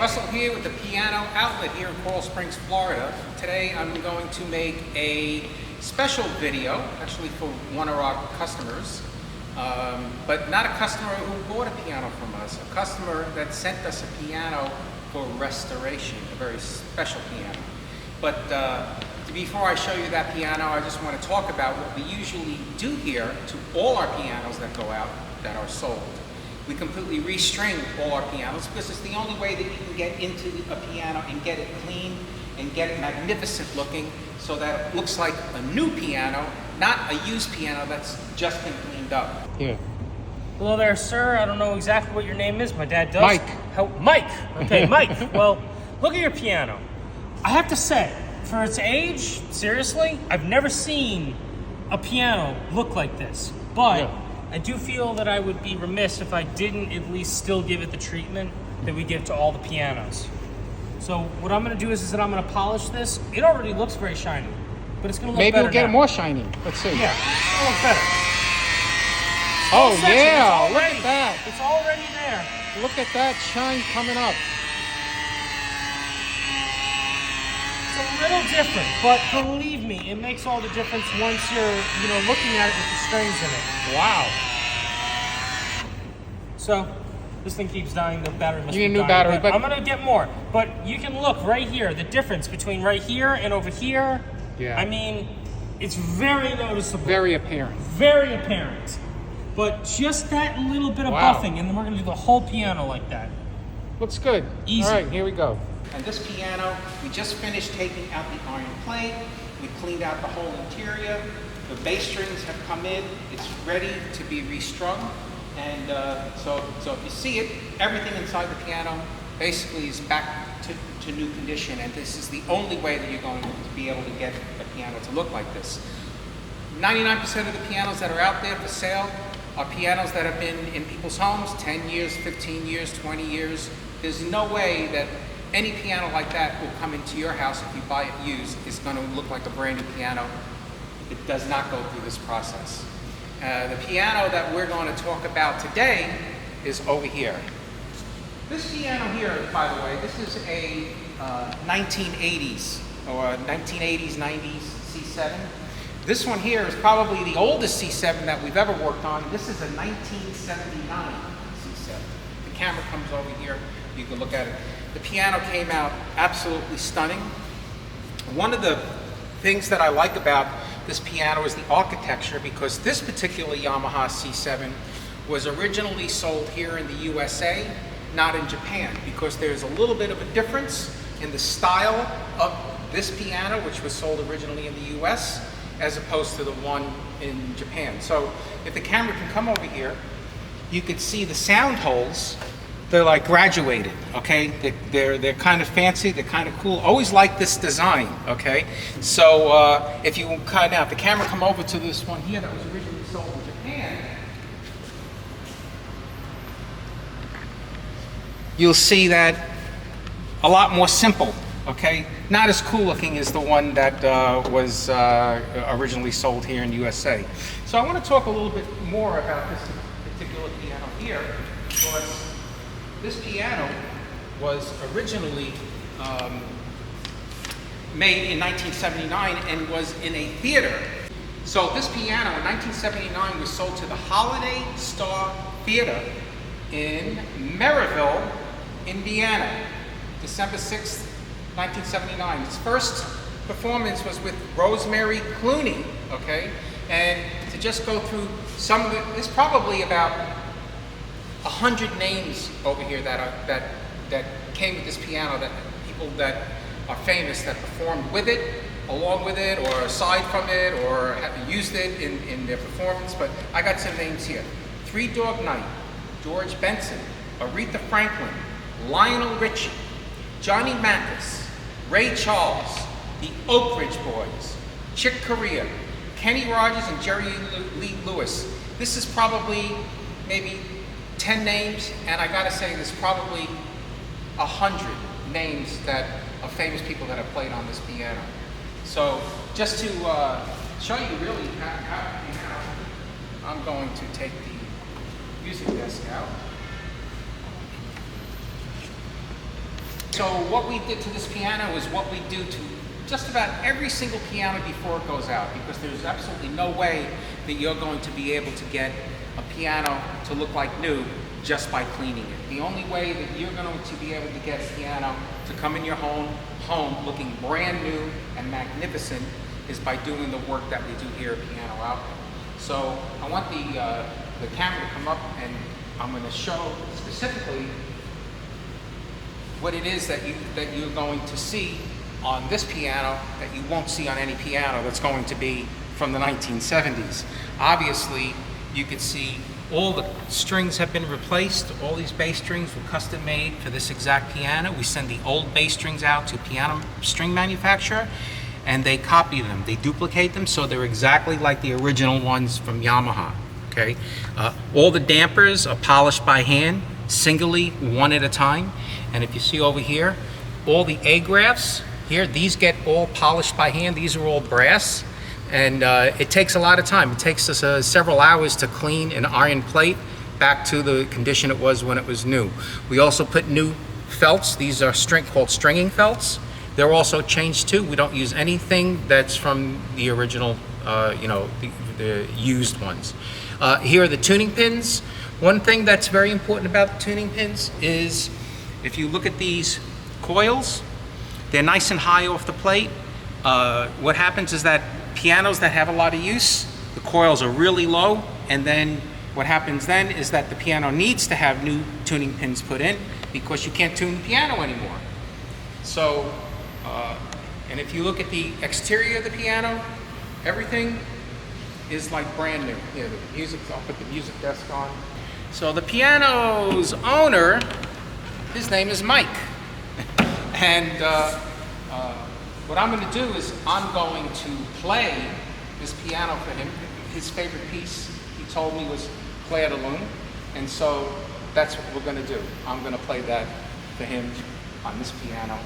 Russell here with the Piano Outlet here in Coral Springs, Florida. Today I'm going to make a special video, actually for one of our customers, but not a customer who bought a piano from us, a customer that sent us a piano for restoration, a very special piano. But before I show you that piano, I just want to talk about what we usually do here to all our pianos that go out that are sold. We completely restring all our pianos because it's the only way that you can get into a piano and get it clean and get it magnificent looking so that it looks like a new piano, not a used piano that's just been cleaned up. Here. Hello there, sir. I don't know exactly what your name is. My dad does. Mike. Mike. Okay, Mike. Well, look at your piano. I have to say, for its age, seriously, I've never seen a piano look like this. But Yeah. I do feel that I would be remiss if I didn't at least still give it the treatment that we give to all the pianos. So what I'm going to do is that I'm going to polish this. It already looks very shiny, but it's going to look Maybe better we'll get now. it more shiny. Let's see. Yeah, it'll look better. Oh Section, yeah, it's look already- at that. It's already there. Look at that shine coming up. It's a little different, but believe me, it makes all the difference once you're, looking at it with the strings in it. Wow. So, this thing keeps dying, the battery must You be need a new dying, battery, but- I'm gonna get more. But you can look right here, the difference between right here and over here. Yeah. I mean, it's very noticeable. Very apparent. Very apparent. But just that little bit of Wow. buffing, and then we're gonna do the whole piano like that. Looks good. Easy. All right, here we go. And this piano, we just finished taking out the iron plate. We cleaned out the whole interior. The bass strings have come in. It's ready to be restrung. And so if you see it, everything inside the piano basically is back to new condition. And this is the only way that you're going to be able to get a piano to look like this. 99% of the pianos that are out there for sale are pianos that have been in people's homes 10 years, 15 years, 20 years. There's no way that any piano like that will come into your house if you buy it used. It's going to look like a brand new piano. It does not go through this process. The piano that we're going to talk about today is over here. This piano here, by the way, this is a 1980s or 1980s, 90s C7. This one here is probably the oldest C7 that we've ever worked on. This is a 1979 C7. The camera comes over here. You can look at it. The piano came out absolutely stunning. One of the things that I like about this piano is the architecture, because this particular Yamaha C7 was originally sold here in the USA, not in Japan, because there's a little bit of a difference in the style of this piano, which was sold originally in the US, as opposed to the one in Japan. So if the camera can come over here, you could see the sound holes. They're like graduated, okay? They're kind of fancy, they're kind of cool. Always like this design, okay? So if you kind of have the camera come over to this one here that was originally sold in Japan, you'll see that a lot more simple, okay? Not as cool looking as the one that was originally sold here in the USA. So I want to talk a little bit more about this particular piano here, because this piano was originally made in 1979 and was in a theater. So this piano in 1979 was sold to the Holiday Star Theater in Maryville, Indiana, December 6th, 1979. Its first performance was with Rosemary Clooney, okay? And to just go through some of it, there's probably about 100 names over here that came with this piano, that people that are famous that performed with it, along with it, or aside from it, or have used it in their performance. But I got some names here: Three Dog Night, George Benson, Aretha Franklin, Lionel Richie, Johnny Mathis, Ray Charles, the Oak Ridge Boys, Chick Corea, Kenny Rogers, and Jerry Lee Lewis. This is probably maybe 10 names, and I gotta say there's probably 100 names that of famous people that have played on this piano. So just to show you really how I'm going to take the music desk out. So what we did to this piano is what we do to just about every single piano before it goes out, because there's absolutely no way that you're going to be able to get a piano to look like new just by cleaning it. The only way that you're going to be able to get a piano to come in your home looking brand new and magnificent is by doing the work that we do here at Piano Outlet. So I want the camera to come up, and I'm going to show specifically what it is that you're going to see on this piano that you won't see on any piano that's going to be from the 1970s. Obviously, you can see all the strings have been replaced. All these bass strings were custom made for this exact piano. We send the old bass strings out to a piano string manufacturer, and they copy them. They duplicate them so they're exactly like the original ones from Yamaha. Okay, all the dampers are polished by hand, singly, one at a time. And if you see over here, all the A-graphs here, these get all polished by hand. These are all brass, and it takes a lot of time. It takes us several hours to clean an iron plate back to the condition it was when it was new. We also put new felts. These are called stringing felts. They're also changed too. We don't use anything that's from the original, the used ones. Here are the tuning pins. One thing that's very important about the tuning pins is if you look at these coils, they're nice and high off the plate. What happens is that pianos that have a lot of use, the coils are really low, and then what happens then is that the piano needs to have new tuning pins put in because you can't tune the piano anymore. So, and if you look at the exterior of the piano, everything is like brand new. Yeah, the music, I'll put the music desk on. So the piano's owner, his name is Mike. And what I'm going to do is I'm going to play this piano for him. His favorite piece, he told me, was Claire De Lune. And so that's what we're going to do. I'm going to play that for him on this piano.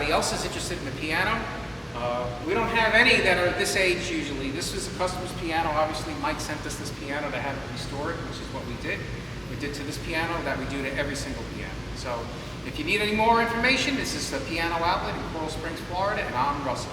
anybody else is interested in the piano, we don't have any that are this age usually. This is a customer's piano. Obviously, Mike sent us this piano to have it restored, which is what we did. We did to this piano that we do to every single piano. So if you need any more information, this is the Piano Outlet in Coral Springs, Florida, and I'm Russell.